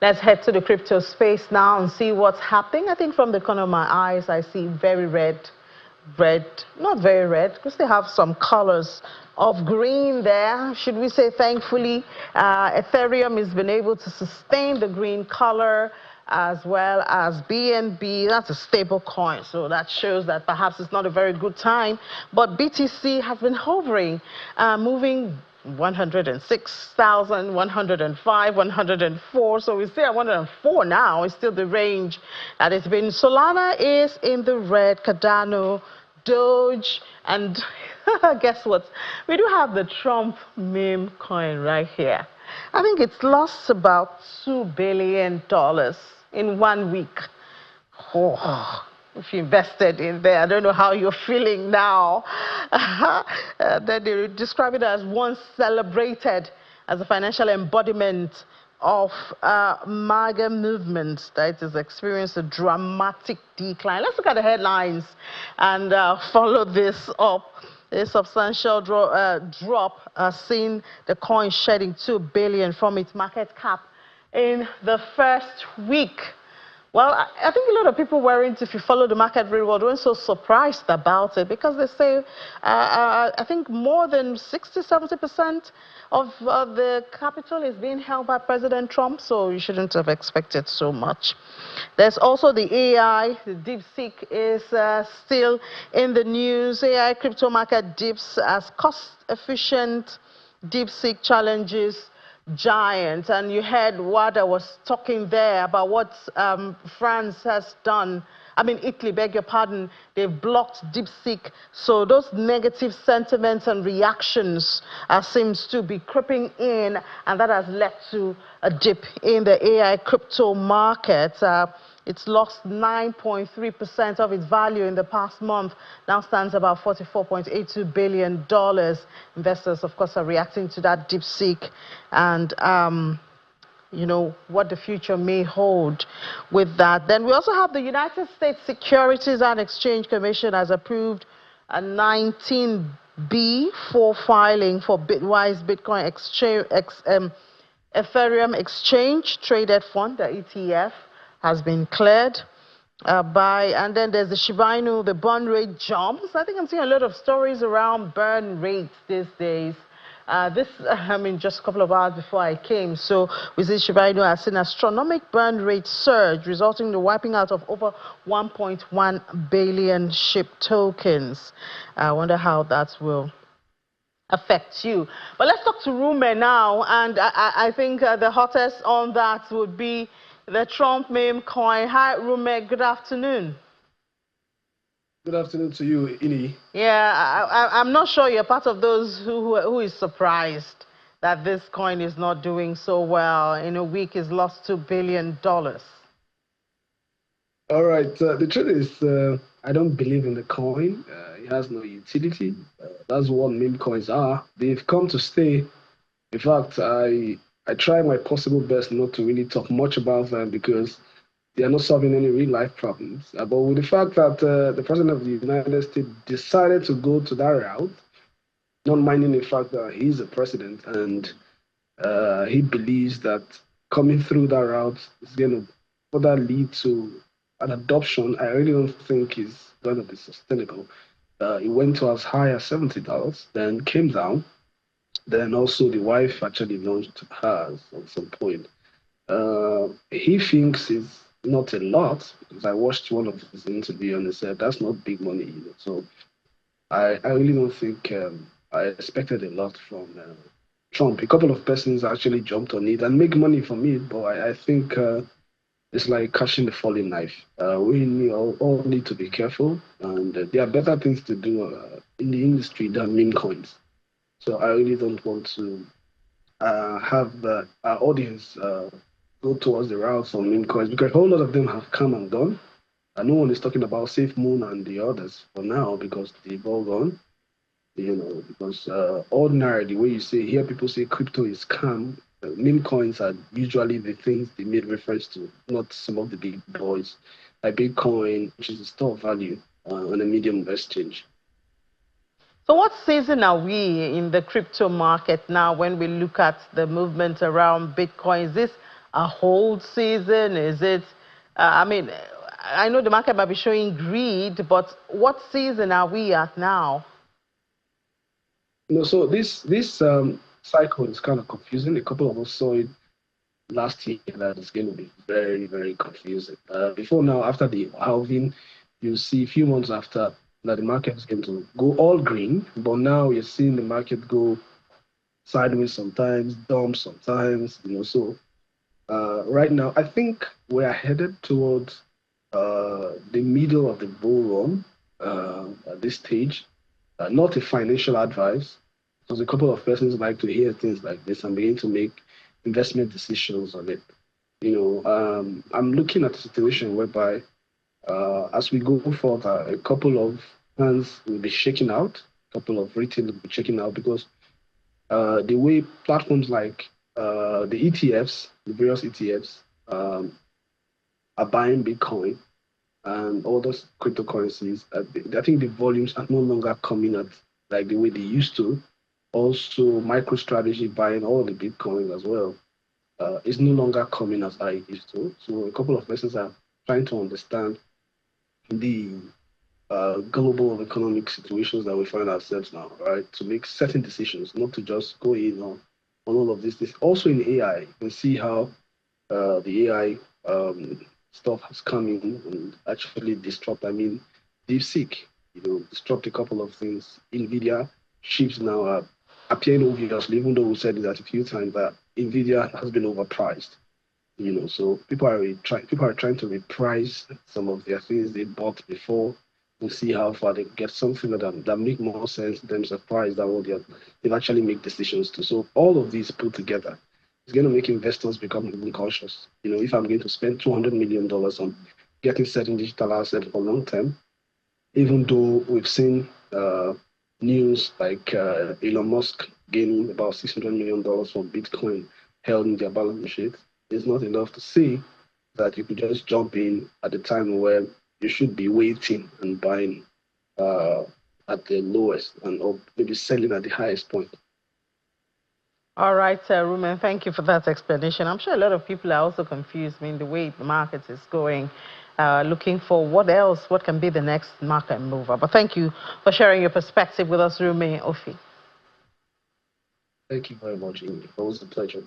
Let's head to the crypto space now and see what's happening. I think from the corner of my eyes, I see very red, not very red, because they have some colors of green there. Should we say thankfully, Ethereum has been able to sustain the green color, as well as BNB. That's a stable coin, so that shows that perhaps it's not a very good time. But BTC has been hovering, moving 106,000, 105, 104. So we stay at 104 now. It's still the range that it's been. Solana is in the red, Cardano, Doge, and guess what? We do have the Trump meme coin right here. I think it's lost about $2 billion in 1 week. Oh, if you invested in there, I don't know how you're feeling now. Then they describe it as once celebrated as a financial embodiment of MAGA movement that has experienced a dramatic decline. Let's look at the headlines and follow this up. A substantial drop seen the coin shedding $2 billion from its market cap in the first week. Well, I think a lot of people weren't, if you follow the market very well, weren't so surprised about it, because they say, I think more than 60–70% of the capital is being held by President Trump, so you shouldn't have expected so much. There's also the AI, the DeepSeek is still in the news. AI crypto market dips as cost-efficient DeepSeek challenges giant. And you heard what I was talking there about what France has done. I mean, Italy, beg your pardon, they've blocked DeepSeek. So those negative sentiments and reactions seems to be creeping in, and that has led to a dip in the AI crypto market. It's lost 9.3% of its value in the past month, now stands about $44.82 billion. Investors, of course, are reacting to that DeepSeek and, you know, what the future may hold with that. Then we also have the United States Securities and Exchange Commission has approved a 19B for filing for Bitwise Bitcoin Exchange, Ethereum Exchange Traded Fund, the ETF. Has been cleared and then there's the Shiba Inu, the burn rate jumps. I think I'm seeing a lot of stories around burn rates these days. I mean, just a couple of hours before I came. So we see Shiba Inu has seen astronomical burn rate surge, resulting in the wiping out of over 1.1 billion SHIB tokens. I wonder how that will affect you. But let's talk to Rume now, and I think the hottest on that would be the Trump meme coin. Hi, Rume. Good afternoon. Good afternoon to you, Ini. Yeah, I'm not sure you're part of those who is surprised that this coin is not doing so well. In a week, it's lost $2 billion. All right. The truth is, I don't believe in the coin. It has no utility. That's what meme coins are. They've come to stay. In fact, I try my possible best not to really talk much about them because they are not solving any real life problems. But with the fact that the President of the United States decided to go to that route, not minding the fact that he's a president and he believes that coming through that route is going to further lead to an adoption, I really don't think is going to be sustainable. It went to as high as $70, then came down. Then also the wife actually launched hers at some point. He thinks it's not a lot, because I watched one of his interviews and he said that's not big money either. So I really don't think I expected a lot from Trump. A couple of persons actually jumped on it and make money from it, but I think it's like catching the falling knife. We all need to be careful, and there are better things to do in the industry than meme coins. So I really don't want to have our audience go towards the routes on meme coins, because a whole lot of them have come and gone. And no one is talking about Safe Moon and the others for now because they've all gone. You know, because ordinary, the way you hear people say crypto is scam, meme coins are usually the things they made reference to, not some of the big boys like Bitcoin, which is a store of value on a medium of exchange. So what season are we in the crypto market now when we look at the movement around Bitcoin? Is this a hold season? Is it, I mean, I know the market might be showing greed, but what season are we at now? So this cycle is kind of confusing. A couple of us saw it last year that it's going to be very, very confusing. Before now, after the halving, you see a few months after that the market is going to go all green, but now you're seeing the market go sideways sometimes, dump sometimes, So right now, I think we're headed towards the middle of the bull run at this stage. Not a financial advice, because a couple of persons like to hear things like this and begin to make investment decisions on it. I'm looking at a situation whereby as we go further, a couple of hands will be shaking out, a couple of retail will be shaking out because the way platforms like the ETFs, the various ETFs, are buying Bitcoin and all those cryptocurrencies, I think the volumes are no longer coming at like the way they used to. Also, MicroStrategy buying all the Bitcoin as well is no longer coming as I used to. So a couple of persons are trying to understand the global economic situations that we find ourselves now, right? To make certain decisions, not to just go in on all of this. Also in AI, you can see how the AI stuff has come in and actually disrupt. I mean, DeepSeek, disrupt a couple of things. NVIDIA chips now are appearing obviously, even though we said that a few times that NVIDIA has been overpriced. So people are trying to reprice some of their things they bought before to see how far they get something that make more sense to them surprised that what they've actually make decisions to. So all of these put together is going to make investors become even cautious. If I'm going to spend $200 million on getting certain digital assets for long term, even though we've seen news like Elon Musk gaining about $600 million from Bitcoin held in their balance sheet, it's not enough to say that you could just jump in at the time where you should be waiting and buying uh, at the lowest and or maybe selling at the highest point. All right, Rumen, thank you for that explanation. I'm sure a lot of people are also confused, the way the market is going, looking for what can be the next market mover. But thank you for sharing your perspective with us, Rumen Ofi. Thank you very much, Amy. It was a pleasure.